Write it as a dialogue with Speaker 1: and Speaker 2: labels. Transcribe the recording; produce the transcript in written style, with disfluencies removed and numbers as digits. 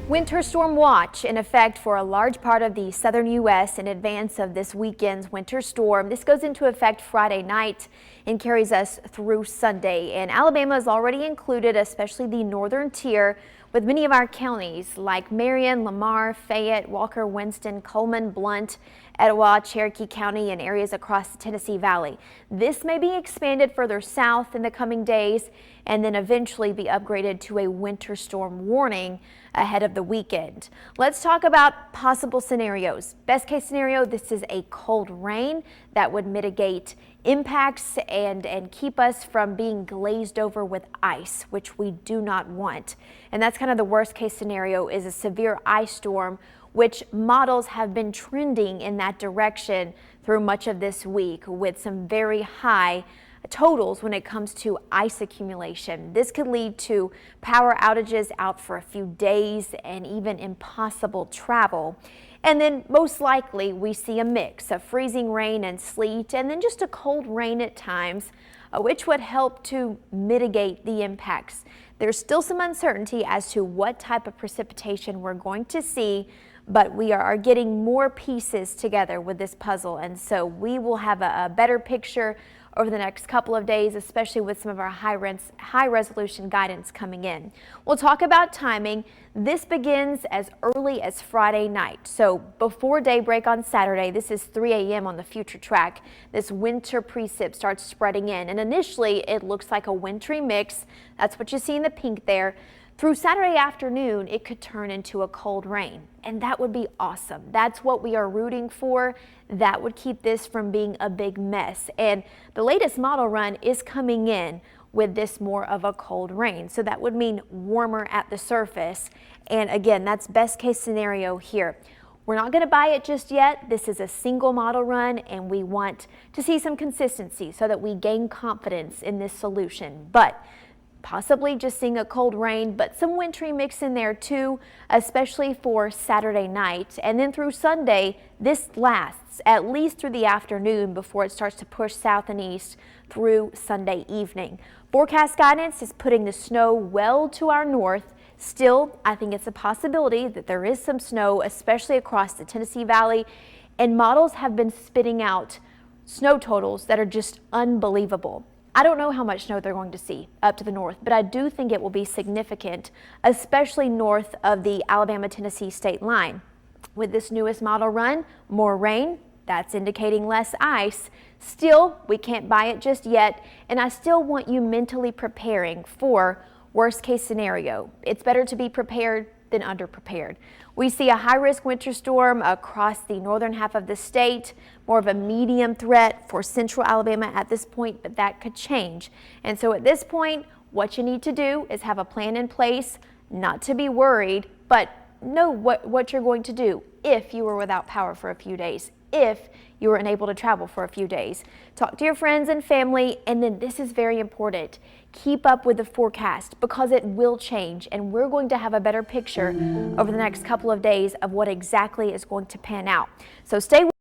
Speaker 1: Winter storm watch in effect for a large part of the southern U.S. in advance of this weekend's winter storm. This goes into effect Friday night and carries us through Sunday. And Alabama is already included, especially the northern tier, with many of our counties like Marion, Lamar, Fayette, Walker, Winston, Coleman, Blount, Etowah, Cherokee County, and areas across the Tennessee Valley. This may be expanded further south in the coming days and then eventually be upgraded to a winter storm warning ahead of the weekend. Let's talk about possible scenarios. Best case scenario, this is a cold rain that would mitigate impacts and keep us from being glazed over with ice, which we do not want. And that's kind of the worst case scenario, is a severe ice storm, which models have been trending in that direction through much of this week with some very high totals when it comes to ice accumulation. This could lead to power outages out for a few days and even impossible travel. And then most likely we see a mix of freezing rain and sleet and then just a cold rain at times, which would help to mitigate the impacts. There's still some uncertainty as to what type of precipitation we're going to see, but we are getting more pieces together with this puzzle, and so we will have a better picture over the next couple of days, especially with some of our high resolution guidance coming in. We'll talk about timing. This begins as early as Friday night. So before daybreak on Saturday, this is 3 a.m. on the future track, this winter precip starts spreading in. And initially it looks like a wintry mix. That's what you see in the pink there. Through Saturday afternoon, it could turn into a cold rain, and that would be awesome. That's what we are rooting for. That would keep this from being a big mess. And the latest model run is coming in with this more of a cold rain. So that would mean warmer at the surface. And again, that's best case scenario here. We're not going to buy it just yet. This is a single model run, and we want to see some consistency so that we gain confidence in this solution. But possibly just seeing a cold rain, but some wintry mix in there too, especially for Saturday night. And then through Sunday, this lasts at least through the afternoon before it starts to push south and east through Sunday evening. Forecast guidance is putting the snow well to our north. Still, I think it's a possibility that there is some snow, especially across the Tennessee Valley, and models have been spitting out snow totals that are just unbelievable. I don't know how much snow they're going to see up to the north, but I do think it will be significant, especially north of the Alabama-Tennessee state line. With this newest model run, more rain, that's indicating less ice. Still, we can't buy it just yet, and I still want you mentally preparing for worst case scenario. It's better to be prepared than underprepared. We see a high-risk winter storm across the northern half of the state, more of a medium threat for central Alabama at this point, but that could change. And so at this point, what you need to do is have a plan in place, not to be worried, but know what you're going to do if you were without power for a few days, if you were unable to travel for a few days. Talk to your friends and family, and then this is very important. Keep up with the forecast because it will change, and we're going to have a better picture over the next couple of days of what exactly is going to pan out. So stay